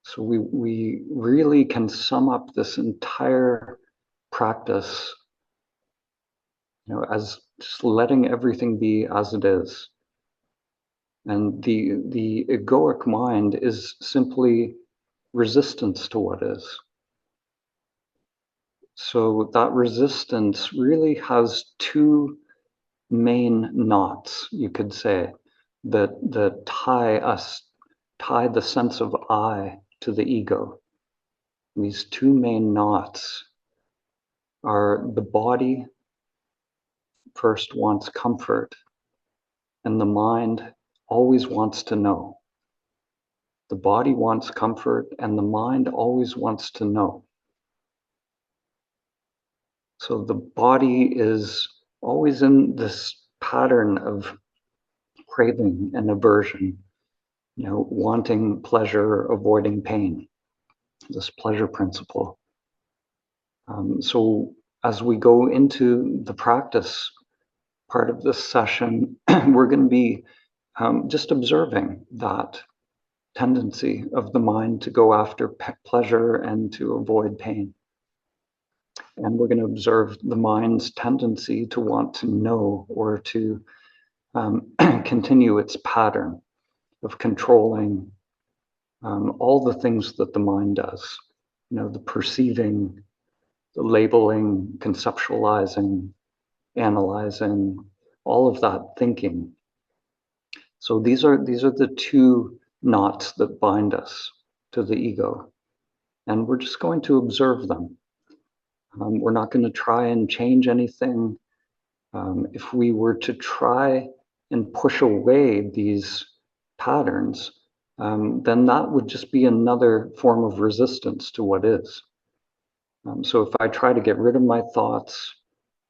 So we really can sum up this entire practice, as just letting everything be as it is. And the egoic mind is simply resistance to what is. So that resistance really has two main knots, you could say, that tie the sense of I to the ego. And these two main knots are the body first wants comfort, and the mind always wants to know. The body wants comfort, and the mind always wants to know. So the body is always in this pattern of craving and aversion, wanting pleasure, avoiding pain, this pleasure principle. So as we go into the practice part of this session, we're going to be just observing that tendency of the mind to go after pleasure and to avoid pain. And we're going to observe the mind's tendency to want to know or to continue its pattern of controlling all the things that the mind does. The perceiving, the labeling, conceptualizing, analyzing, all of that thinking. So these are the two knots that bind us to the ego. And we're just going to observe them. We're not going to try and change anything. If we were to try and push away these patterns, then that would just be another form of resistance to what is. So if I try to get rid of my thoughts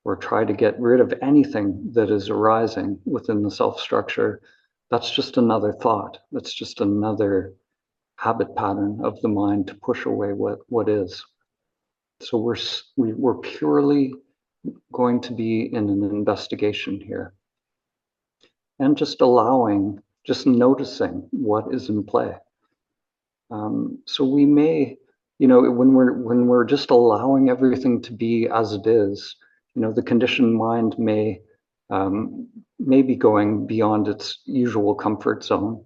or try to get rid of anything that is arising within the self-structure, that's just another thought. That's just another habit pattern of the mind to push away what is. So we're purely going to be in an investigation here, and just noticing what is in play. So we may, when we're just allowing everything to be as it is, the conditioned mind may be going beyond its usual comfort zone,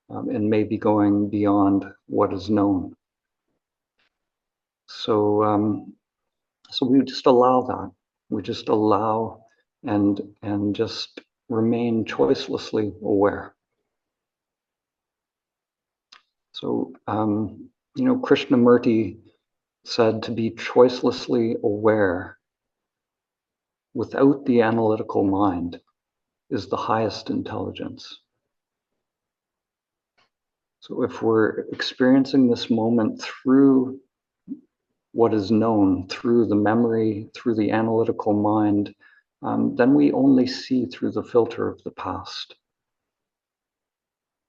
and may be going beyond what is known. So we just allow that. We just allow and just remain choicelessly aware. So, Krishnamurti said to be choicelessly aware without the analytical mind is the highest intelligence. So if we're experiencing this moment through what is known, through the memory, through the analytical mind, then we only see through the filter of the past.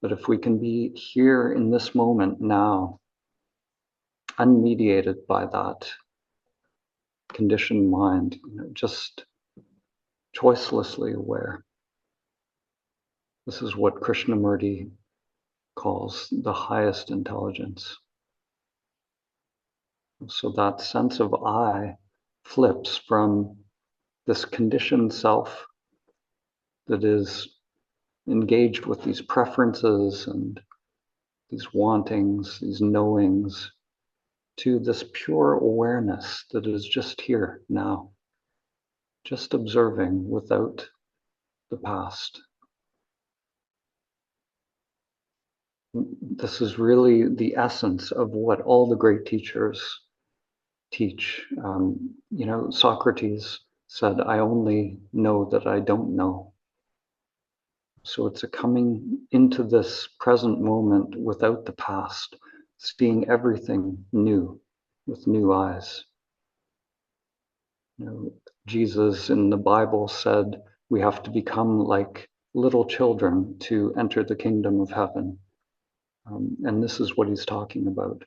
But if we can be here in this moment now, unmediated by that conditioned mind, just choicelessly aware. This is what Krishnamurti calls the highest intelligence. So that sense of I flips from this conditioned self that is engaged with these preferences and these wantings, these knowings, to this pure awareness that is just here now, just observing without the past. This is really the essence of what all the great teachers teach. Socrates said, "I only know that I don't know." So it's a coming into this present moment without the past, seeing everything new with new eyes. Jesus in the Bible said we have to become like little children to enter the kingdom of heaven. And this is what he's talking about.